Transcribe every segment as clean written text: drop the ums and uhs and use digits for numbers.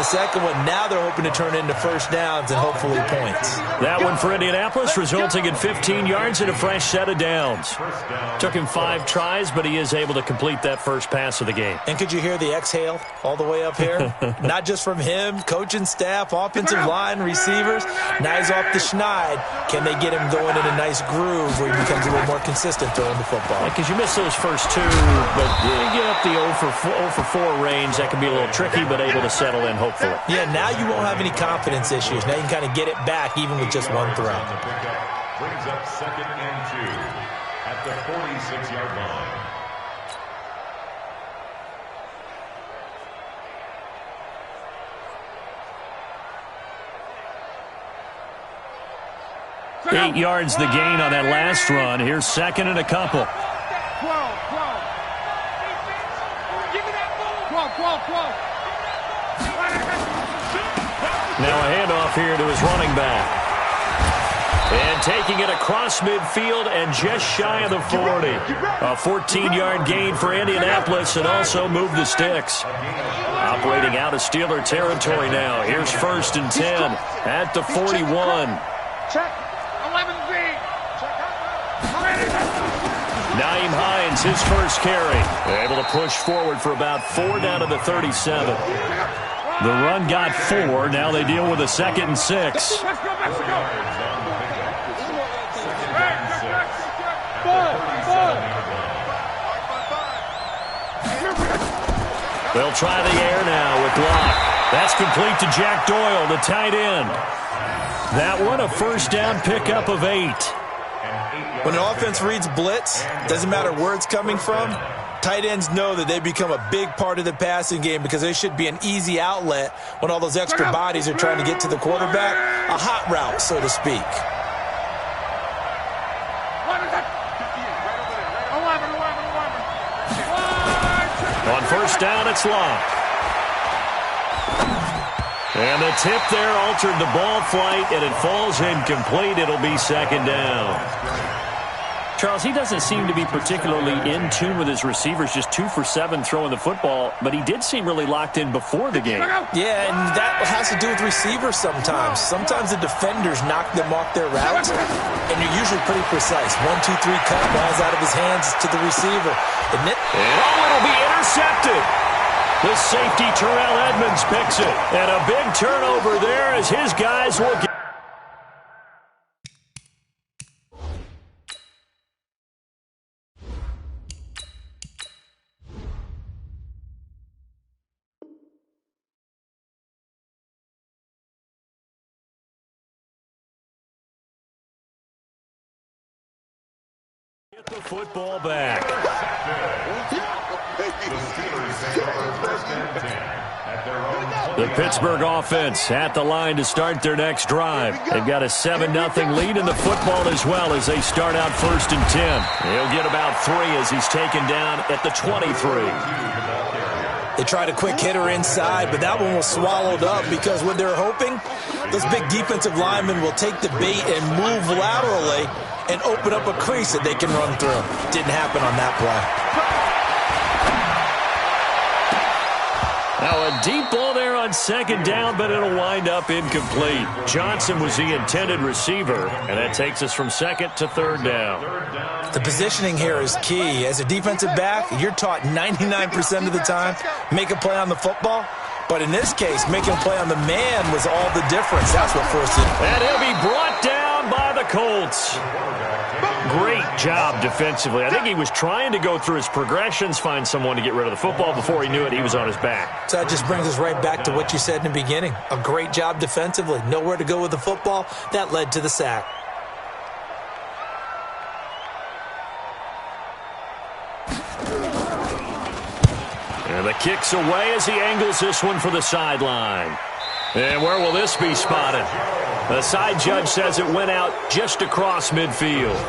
the second one. Now they're hoping to turn into first downs and hopefully points. That one for Indianapolis, resulting in 15 yards and a fresh set of downs. Took him 5 tries, but he is able to complete that first pass of the game. And could you hear the exhale all the way up here? Not just from him, coaching staff, offensive line, receivers. Now he's off the schneid. Can they get him going in a nice groove where he becomes a little more consistent throwing the football? Because you miss those first 2, but you get up the 0 for 4 range. That can be a little tricky, but able to settle in, hopefully. Yeah, now you won't have any confidence issues. Now you can kind of get it back even with just one throw. Brings up 2nd and 2 at the 46-yard line. Eight yards the gain on that last run. Here's 2nd and a couple. Now a handoff here to his running back. And taking it across midfield and just shy of the 40. A 14-yard gain for Indianapolis and also move the sticks. Operating out of Steeler territory now. Here's 1st and 10 at the 41. Nyheim Hines, his first carry. Able to push forward for about 4 down to the 37. The run got 4. Now they deal with a 2nd and 6. They'll try the air now with Locke. That's complete to Jack Doyle, the tight end. That one a first down pickup of 8. When an offense reads blitz, doesn't matter where it's coming from, tight ends know that they become a big part of the passing game because they should be an easy outlet when all those extra bodies are trying to get to the quarterback. A hot route, so to speak. On first down, it's Locke. And the tip there altered the ball flight, and it falls incomplete. It'll be 2nd down. Charles, he doesn't seem to be particularly in tune with his receivers, just 2 for 7 throwing the football, but he did seem really locked in before the game. Yeah, and that has to do with receivers sometimes. Sometimes the defenders knock them off their routes, and you're usually pretty precise. 1, 2, 3, cut, ball's out of his hands to the receiver. And it'll be intercepted. The safety, Terrell Edmonds, picks it. And a big turnover there as his guys will get. Get the football back. The Pittsburgh offense at the line to start their next drive. They've got a 7-0 lead in the football as well as they start out 1st and 10. He'll get about 3 as he's taken down at the 23. They tried a quick hitter inside, but that one was swallowed up because what they're hoping, those big defensive linemen will take the bait and move laterally and open up a crease that they can run through. Didn't happen on that play. Now a deep ball there on 2nd down, but it'll wind up incomplete. Johnson was the intended receiver, and that takes us from 2nd to 3rd down. The positioning here is key. As a defensive back, you're taught 99% of the time, make a play on the football. But in this case, making a play on the man was all the difference. That's what forced it. And he'll be brought down by the Colts. Great job defensively. I think he was trying to go through his progressions, find someone to get rid of the football. Before he knew it, he was on his back. So that just brings us right back to what you said in the beginning. A great job defensively. Nowhere to go with the football. That led to the sack. And the kick's away as he angles this one for the sideline. And where will this be spotted? The side judge says it went out just across midfield.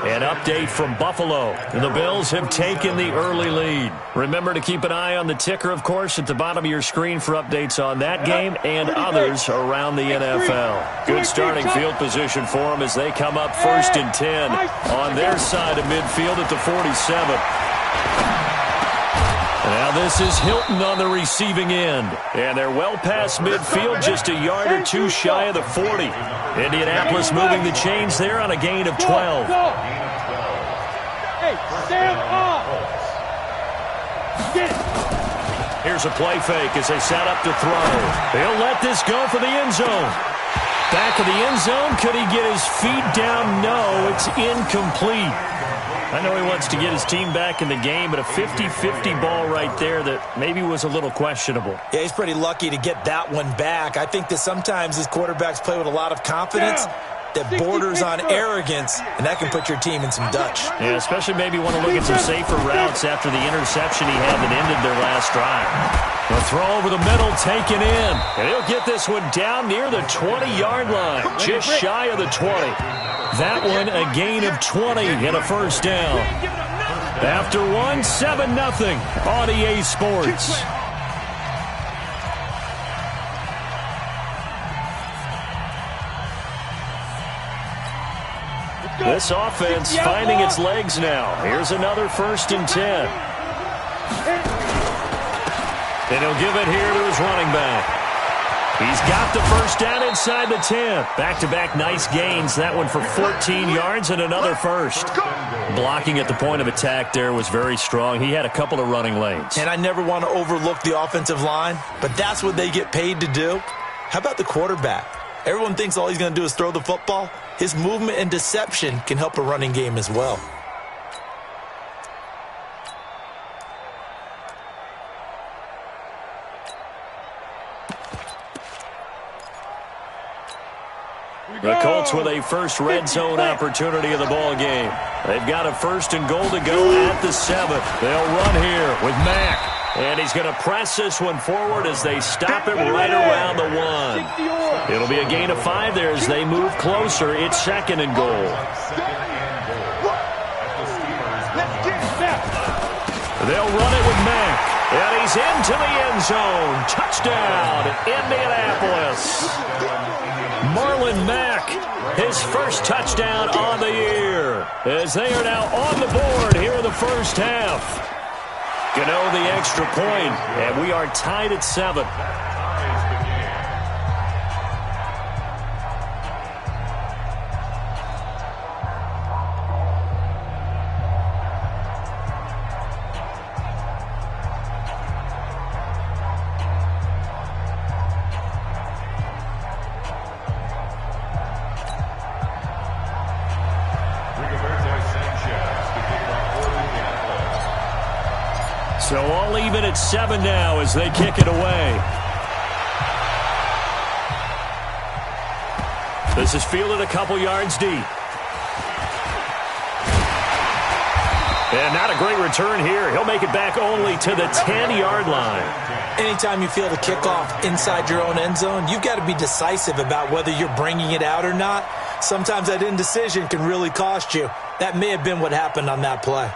An update from Buffalo. The Bills have taken the early lead. Remember to keep an eye on the ticker, of course, at the bottom of your screen for updates on that game and others around the NFL. Good starting field position for them as they come up 1st and 10 on their side of midfield at the 47. And Now this is Hilton on the receiving end. And they're well past midfield, just a yard or two shy of the 40. Indianapolis moving the chains there on a gain of 12. Hey, stand up! Get it! Here's a play fake as they set up to throw. He'll let this go for the end zone. Back of the end zone. Could he get his feet down? No, it's incomplete. I know he wants to get his team back in the game, but a 50-50 ball right there that maybe was a little questionable. Yeah, he's pretty lucky to get that one back. I think that sometimes these quarterbacks play with a lot of confidence that borders on arrogance, and that can put your team in some Dutch. Yeah, especially maybe want to look at some safer routes after the interception he had that ended their last drive. The throw over the middle taken in, and he'll get this one down near the 20-yard line, just shy of the 20. That one a gain of 20 and a first down. After one, 7-0 on EA Sports. This offense finding its legs now. Here's another 1st and 10. And he'll give it here to his running back. He's got the first down inside the 10. Back-to-back nice gains. That one for 14 yards and another first. Blocking at the point of attack there was very strong. He had a couple of running lanes. And I never want to overlook the offensive line, but that's what they get paid to do. How about the quarterback? Everyone thinks all he's going to do is throw the football. His movement and deception can help a running game as well. The Colts with a first red zone opportunity of the ball game. They've got a 1st and goal to go at the 7. They'll run here with Mack. And he's going to press this one forward as they stop it right around the 1. It'll be a gain of 5 there as they move closer. It's 2nd and goal. They'll run it with Mack. And he's into the end zone. Touchdown, Indianapolis. Marlon Mack, his first touchdown on the year, as they are now on the board here in the first half. Gano the extra point, and we are tied at 7. So all even at 7 now as they kick it away. This is fielded a couple yards deep. And not a great return here. He'll make it back only to the 10-yard line. Anytime you field a kickoff inside your own end zone, you've got to be decisive about whether you're bringing it out or not. Sometimes that indecision can really cost you. That may have been what happened on that play.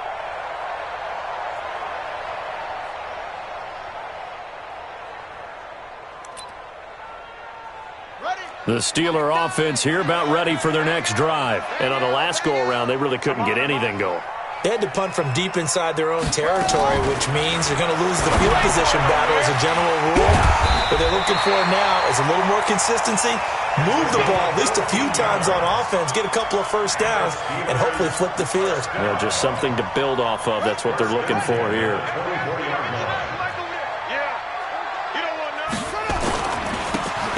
The Steeler offense here about ready for their next drive. And on the last go-around, they really couldn't get anything going. They had to punt from deep inside their own territory, which means they're going to lose the field position battle as a general rule. What they're looking for now is a little more consistency, move the ball at least a few times on offense, get a couple of first downs, and hopefully flip the field. Yeah, just something to build off of. That's what they're looking for here.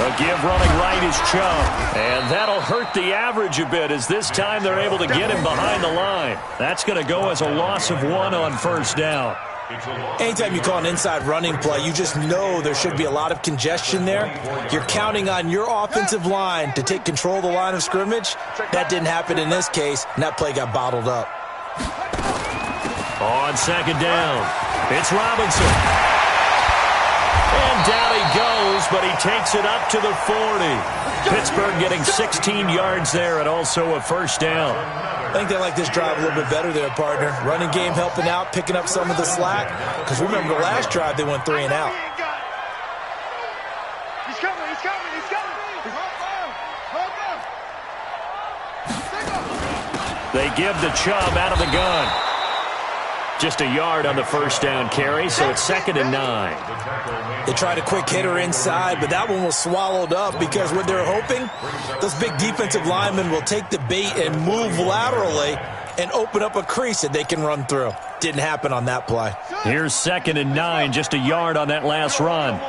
A give running right is Chubb. And that'll hurt the average a bit as this time they're able to get him behind the line. That's going to go as a loss of 1 on first down. Anytime you call an inside running play, you just know there should be a lot of congestion there. You're counting on your offensive line to take control of the line of scrimmage. That didn't happen in this case, and that play got bottled up. On second down, it's Robinson. And down he goes, but he takes it up to the 40. Pittsburgh getting 16 yards there and also a first down. I think they like this drive a little bit better there, partner. Running game helping out, picking up some of the slack. Because remember, the last drive they went 3 and out. He's coming, he's coming, he's coming. They give the Chubb out of the gun. Just a yard on the first down carry, so it's 2nd and 9. They tried a quick hitter inside, but that one was swallowed up because what they're hoping, those big defensive linemen will take the bait and move laterally and open up a crease that they can run through. Didn't happen on that play. Here's 2nd and 9, just a yard on that last run.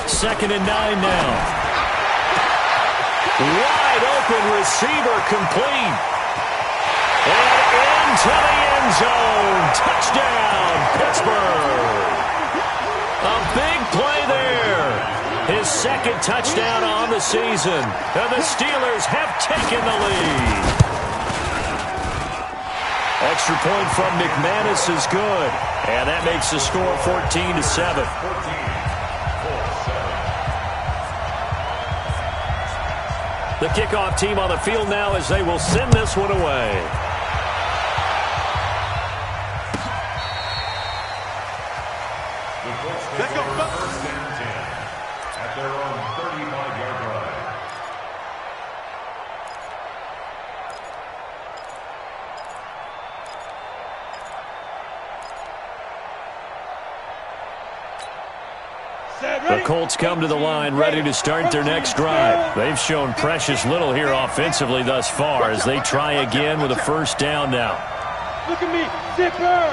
Second and 9 now. Wide open receiver complete. And into the end zone. Touchdown, Pittsburgh. A big play there. His 2nd touchdown on the season. And the Steelers have taken the lead. Extra point from McManus is good. And that makes the score 14-7. The kickoff team on the field now as they will send this one away. Let's go. 1st and 10 at their own 35-yard line. The Colts come to the line ready to start their next drive. They've shown precious little here offensively thus far as they try again with a first down now. Look at me, zipper.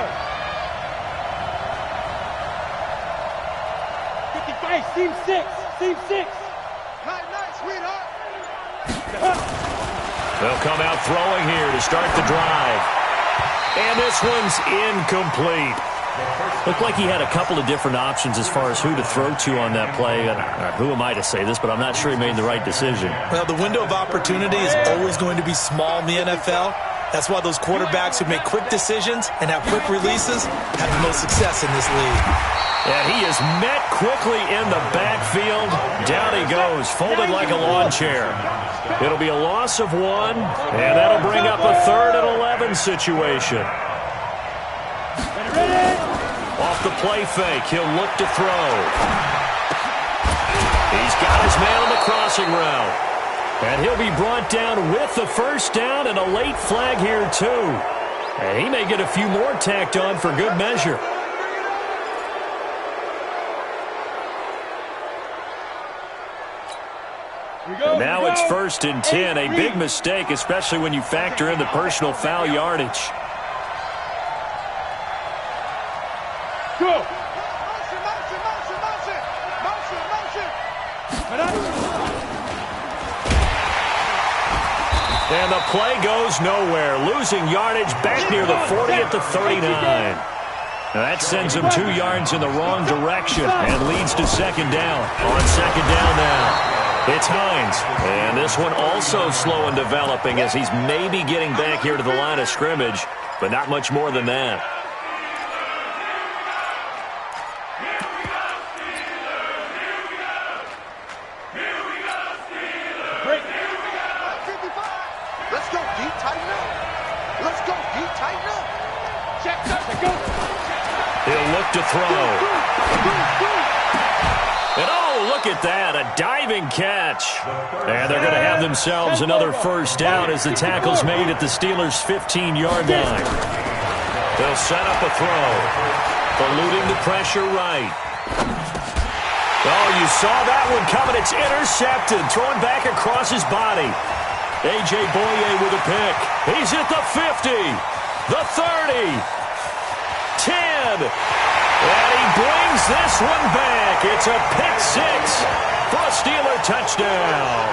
55, seam 6, seam 6. Nice, sweetheart. They'll come out throwing here to start the drive. And this one's incomplete. Looked like he had a couple of different options as far as who to throw to on that play. And who am I to say this, but I'm not sure he made the right decision. Well, the window of opportunity is always going to be small in the NFL. That's why those quarterbacks who make quick decisions and have quick releases have the most success in this league. And he is met quickly in the backfield. Down he goes, folded like a lawn chair. It'll be a loss of 1, and that'll bring up a 3rd and 11 situation. Off the play fake, he'll look to throw. He's got his man on the crossing route. And he'll be brought down with the first down and a late flag here too. And he may get a few more tacked on for good measure. And now it's 1st and 10, a big mistake, especially when you factor in the personal foul yardage. Go! And the play goes nowhere, losing yardage back near the 40 at the 39. Now that sends him 2 yards in the wrong direction and leads to 2nd down. On 2nd down now, it's Hines. And this one also slow in developing as he's maybe getting back here to the line of scrimmage, but not much more than that. He'll look to throw. And oh, look at that, a diving catch. And they're going to have themselves another first down as the tackle's made at the Steelers' 15-yard line. They'll set up a throw. Eluding the pressure right. Oh, you saw that one coming. It's intercepted. Thrown back across his body. A.J. Boye with a pick. He's at the 50, the 30. 10, and he brings this one back. It's a pick 6 for a Steeler touchdown.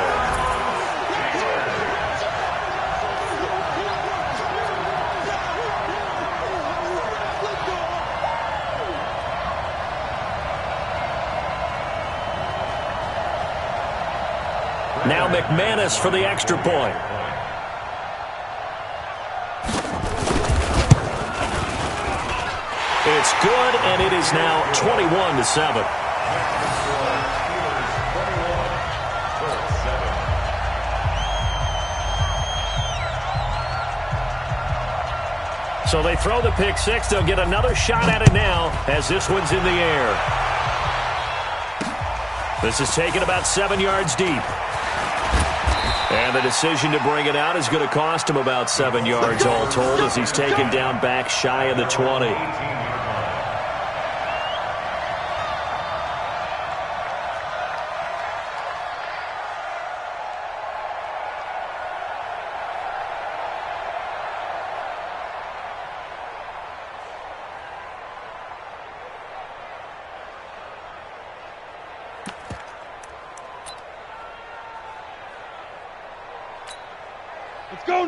Now McManus for the extra point. It's good, and it is now 21-7. So they throw the pick 6. They'll get another shot at it now as this one's in the air. This is taken about 7 yards deep. And the decision to bring it out is going to cost him about 7 yards all told as he's taken down back shy of the 20.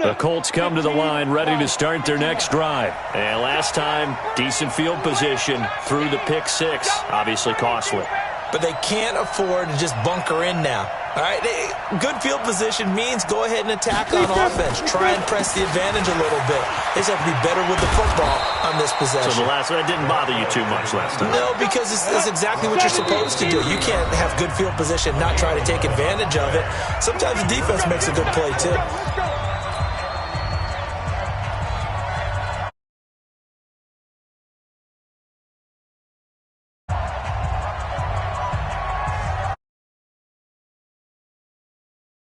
The Colts come to the line ready to start their next drive. And last time, decent field position through the pick six. Obviously costly. But they can't afford to just bunker in now. All right, good field position means go ahead and attack on offense. Try and press the advantage a little bit. They just have to be better with the football on this possession. So the last one, that didn't bother you too much last time? No, because it's exactly what you're supposed to do. You can't have good field position, not try to take advantage of it. Sometimes the defense makes a good play, too.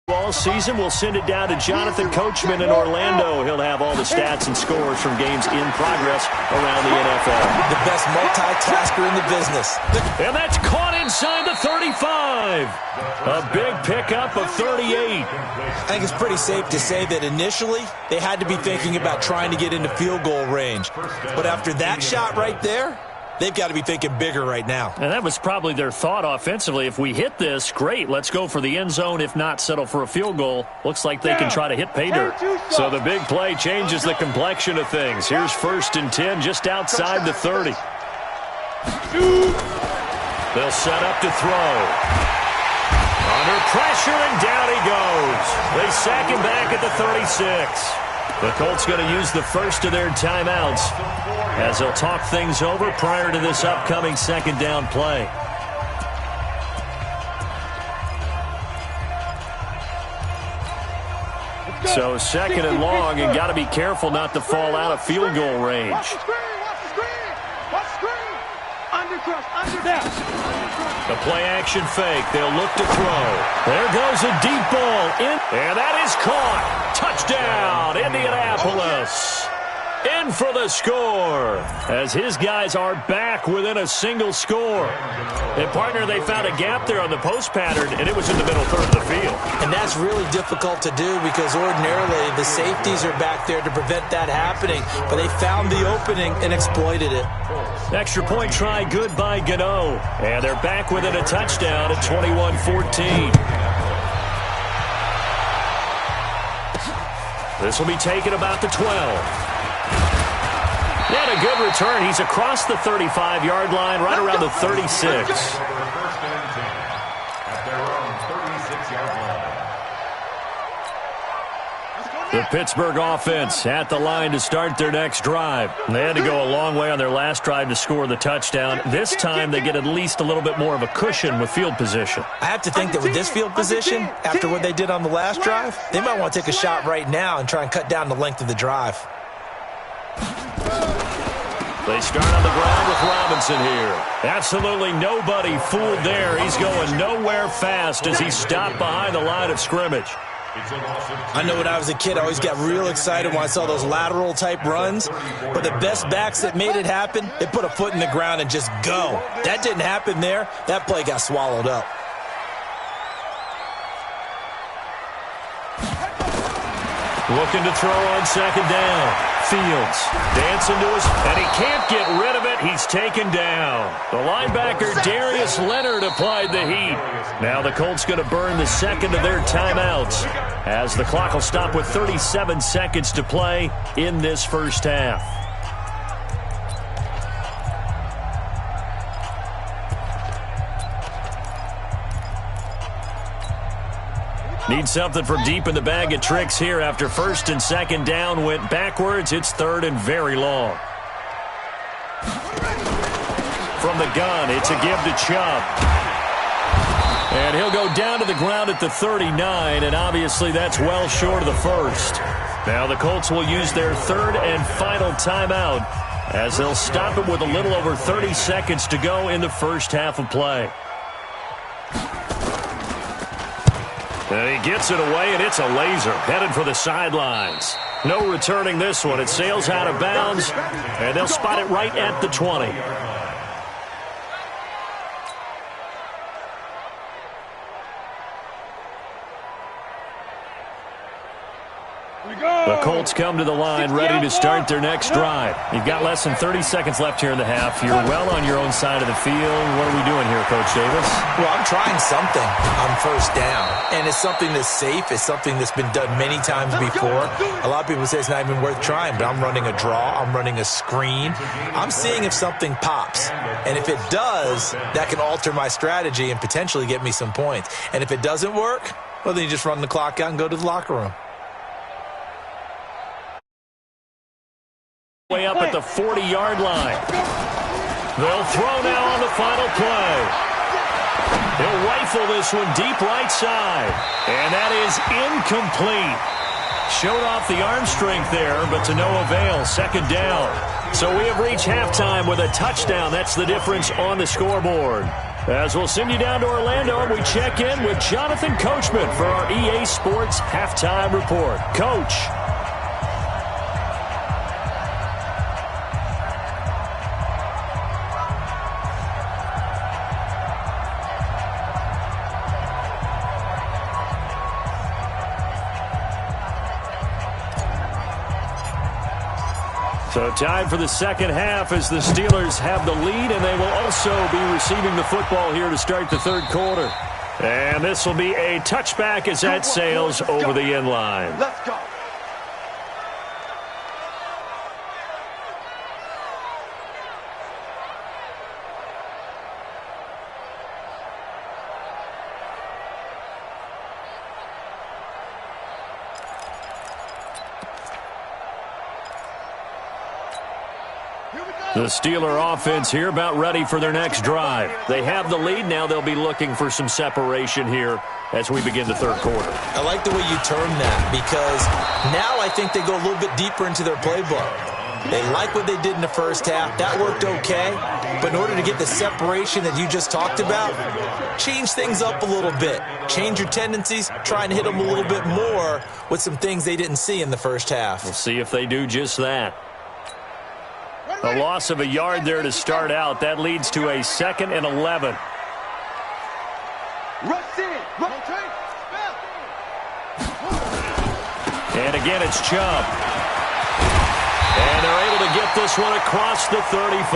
All season, we'll send it down to Jonathan Coachman in Orlando. He'll have all the stats and scores from games in progress around the NFL. The best multitasker in the business. And that's caught inside the 35. A big pickup of 38. I think it's pretty safe to say that initially they had to be thinking about trying to get into field goal range. But after that shot right there, they've got to be thinking bigger right now. And that was probably their thought offensively. If we hit this, great. Let's go for the end zone. If not, settle for a field goal. Looks like they can try to hit pay dirt. So the big play changes the complexion of things. Here's 1st and 10 just outside the 30. They'll set up to throw. Under pressure, and down he goes. They sack him back at the 36. The Colts going to use the first of their timeouts as they'll talk things over prior to this upcoming second down play. So 2nd and long, and got to be careful not to fall out of field goal range. Watch the screen, watch the screen, watch the screen. Under that. The play-action fake. They'll look to throw. There goes a deep ball. And that is caught. Touchdown, Indianapolis. In for the score as his guys are back within a single score. And, partner, they found a gap there on the post pattern, and it was in the middle third of the field. And that's really difficult to do because ordinarily the safeties are back there to prevent that happening. But they found the opening and exploited it. Extra point try good by Gano. And they're back within a touchdown at 21-14. This will be taken about the 12. And a good return. He's across the 35-yard line, right around the 36. The Pittsburgh offense at the line to start their next drive. They had to go a long way on their last drive to score the touchdown. This time they get at least a little bit more of a cushion with field position. I have to think that with this field position, after what they did on the last drive, they might want to take a shot right now and try and cut down the length of the drive. They start on the ground with Robinson here. Absolutely nobody fooled there. He's going nowhere fast as he's stopped behind the line of scrimmage. I know when I was a kid, I always got real excited when I saw those lateral type runs. But the best backs that made it happen, they put a foot in the ground and just go. That didn't happen there. That play got swallowed up. Looking to throw on second down. Fields dancing to his, and he can't get rid of it. He's taken down. The linebacker, Darius Leonard, applied the heat. Now the Colts going to burn the second of their timeouts as the clock will stop with 37 seconds to play in this first half. Need something from deep in the bag of tricks here after 1st and 2nd down went backwards. It's 3rd and very long. From the gun, it's a give to Chubb. And he'll go down to the ground at the 39, and obviously that's well short of the first. Now the Colts will use their 3rd and final timeout as they'll stop it with a little over 30 seconds to go in the first half of play. And he gets it away, and it's a laser headed for the sidelines. No returning this one. It sails out of bounds, and they'll spot it right at the 20. The Colts come to the line ready to start their next drive. You've got less than 30 seconds left here in the half. You're well on your own side of the field. What are we doing here, Coach Davis? Well, I'm trying something on first down, and it's something that's safe. It's something that's been done many times before. A lot of people say it's not even worth trying, but I'm running a draw. I'm running a screen. I'm seeing if something pops, and if it does, that can alter my strategy and potentially get me some points. And if it doesn't work, well, then you just run the clock out and go to the locker room. Way up at the 40-yard line. They'll throw now on the final play. He'll rifle this one deep right side. And that is incomplete. Showed off the arm strength there, but to no avail. Second down. So we have reached halftime with a touchdown. That's the difference on the scoreboard. As we'll send you down to Orlando, we check in with Jonathan Coachman for our EA Sports Halftime Report. Coach. So time for the second half as the Steelers have the lead, and they will also be receiving the football here to start the third quarter. And this will be a touchback as that sails over the end line. Let's go. The Steeler offense here about ready for their next drive. They have the lead. Now they'll be looking for some separation here as we begin the third quarter. I like the way you term that because now I think they go a little bit deeper into their playbook. They like what they did in the first half. That worked okay. But in order to get the separation that you just talked about, change things up a little bit. Change your tendencies. Try and hit them a little bit more with some things they didn't see in the first half. We'll see if they do just that. A loss of a yard there to start out. That leads to a 2nd and 11. And again, it's Chubb. And they're able to get this one across the 35.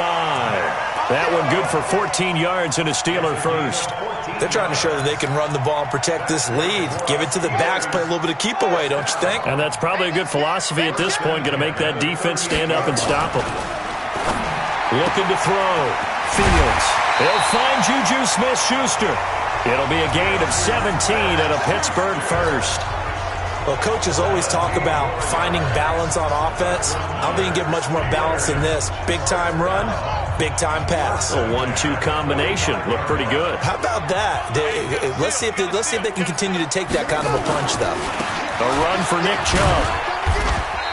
That one good for 14 yards and a Steeler first. They're trying to show that they can run the ball and protect this lead. Give it to the backs, play a little bit of keep away, don't you think? And that's probably a good philosophy at this point. Going to make that defense stand up and stop them. Looking to throw. Fields. They'll find Juju Smith-Schuster. It'll be a gain of 17 and a Pittsburgh first. Well, coaches always talk about finding balance on offense. I don't think you can get much more balance than this. Big-time run, big-time pass. A 1-2 combination. Looked pretty good. How about that? Let's see if they can continue to take that kind of a punch, though. A run for Nick Chubb.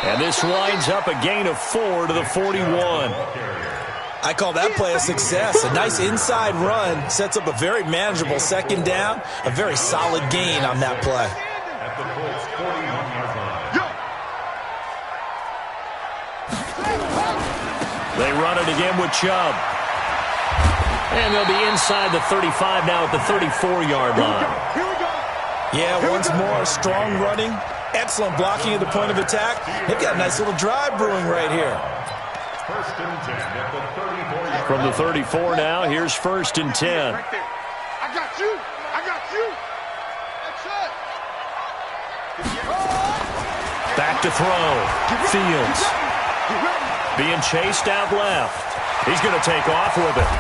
And this winds up a gain of 4 to the 41. I call that play a success. A nice inside run sets up a very manageable second down, a very solid gain on that play. At the Colts 41-yard line. They run it again with Chubb. And they'll be inside the 35 now at the 34-yard line. Yeah, once more, strong running, excellent blocking at the point of attack. They've got a nice little drive brewing right here. First and 10 at the 34-yard From the 34 now, here's 1st and 10. Right there. I got you. I got you. That's it. Back to throw. Fields. Being chased out left. He's going to take off with it.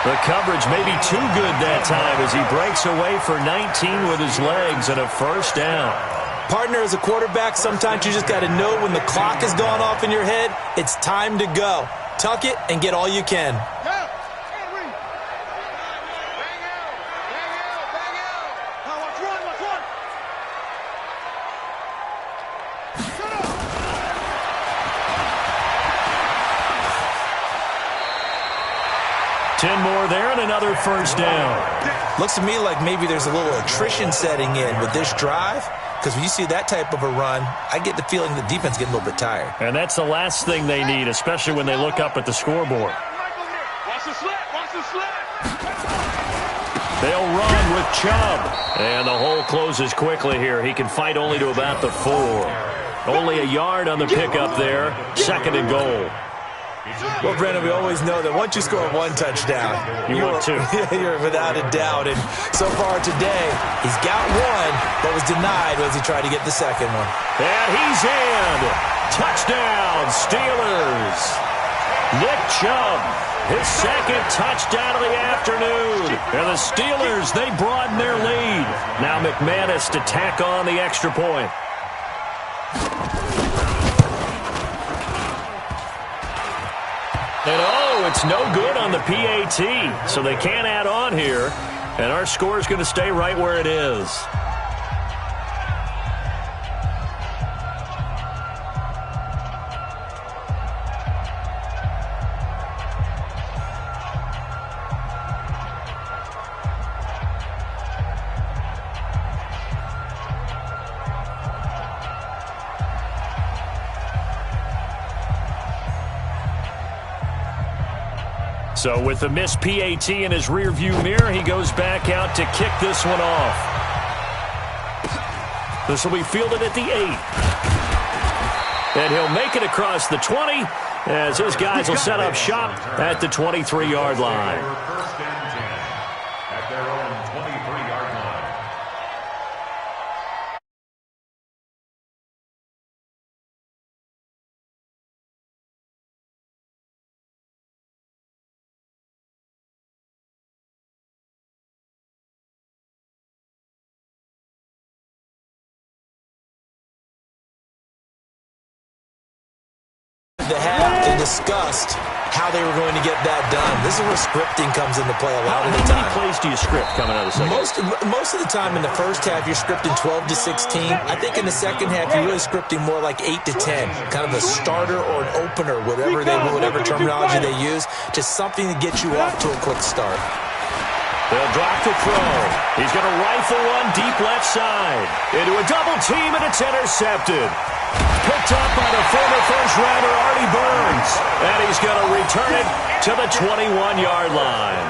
The coverage may be too good that time as he breaks away for 19 with his legs and a first down. Partner, as a quarterback, sometimes you just got to know when the clock has gone off in your head, it's time to go. Tuck it and get all you can. 10 more there and another first down. Looks to me like maybe there's a little attrition setting in with this drive, because when you see that type of a run, I get the feeling the defense getting a little bit tired. And that's the last thing they need, especially when they look up at the scoreboard. Watch the slip, watch the slip. They'll run with Chubb. And the hole closes quickly here. He can fight only to about the 4. Only a yard on the pickup there. 2nd and goal. Well, Brandon, we always know that once you score one touchdown, want two. You're without a doubt. And so far today, he's got one, but was denied as he tried to get the second one. And he's in. Touchdown, Steelers. Nick Chubb, his 2nd touchdown of the afternoon. And the Steelers, they broaden their lead. Now McManus to tack on the extra point. And oh, it's no good on the PAT, so they can't add on here. And our score is going to stay right where it is. So with the missed PAT in his rearview mirror, he goes back out to kick this one off. This will be fielded at the 8. And he'll make it across the 20 as his guys will set up shop at the 23-yard line. First and 10 at their own 23-yard line. The half, they discussed how they were going to get that done. This is where scripting comes into play a lot of the time. How many plays do you script coming out of the second? Most of the time in the first half, you're scripting 12 to 16. I think in the second half, you're really scripting more like 8 to 10. Kind of a starter or an opener, whatever terminology they use. Just something to get you off to a quick start. They'll drop the throw. He's going to rifle one deep left side. Into a double team, and it's intercepted. Picked up by the former first-rounder Artie Burns. And he's going to return it to the 21-yard line.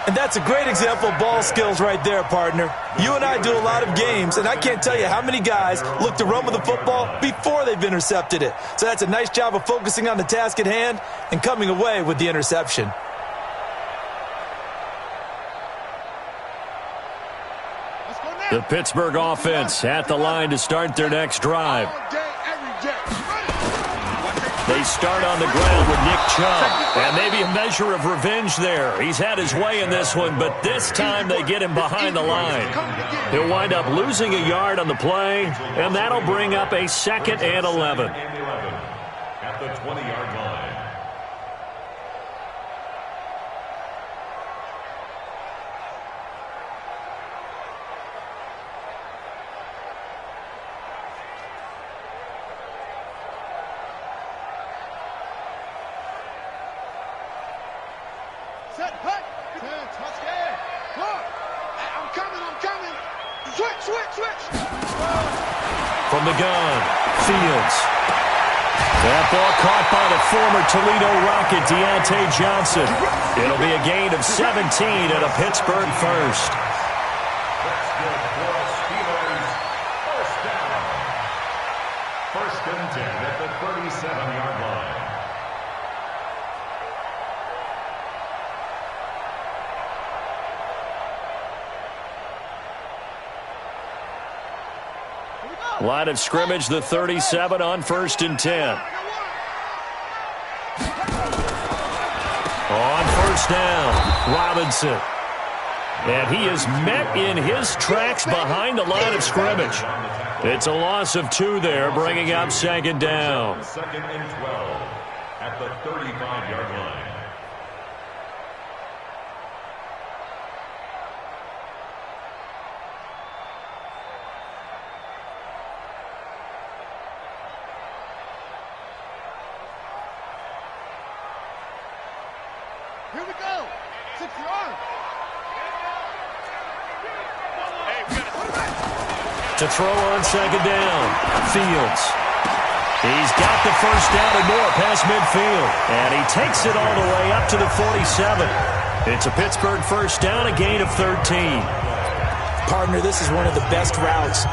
And that's a great example of ball skills right there, partner. You and I do a lot of games, and I can't tell you how many guys look to run with the football before they've intercepted it. So that's a nice job of focusing on the task at hand and coming away with the interception. The Pittsburgh offense at the line to start their next drive. They start on the ground with Nick Chubb. And maybe a measure of revenge there. He's had his way in this one, but this time they get him behind the line. He'll wind up losing a yard on the play, and that'll bring up a 2nd and 11. At the 20-yard line. Set, hut. Touchdown. Look. I'm coming. Switch. From the gun, Fields. That ball caught by the former Toledo Rocket, Deontay Johnson. It'll be a gain of 17 and a Pittsburgh first. That's good for the Steelers. First down. First and 10 at the 37-yard line. Line of scrimmage, the 37 on 1st and 10. On 1st down, Robinson. And he is met in his tracks behind the line of scrimmage. It's a loss of 2 there, bringing up 2nd down. 2nd and 12 at the 35-yard line. Here we go. 6-yard. To throw on second down, Fields. He's got the first down and more past midfield. And he takes it all the way up to the 47. It's a Pittsburgh first down, a gain of 13. Partner, this is one of the best routes.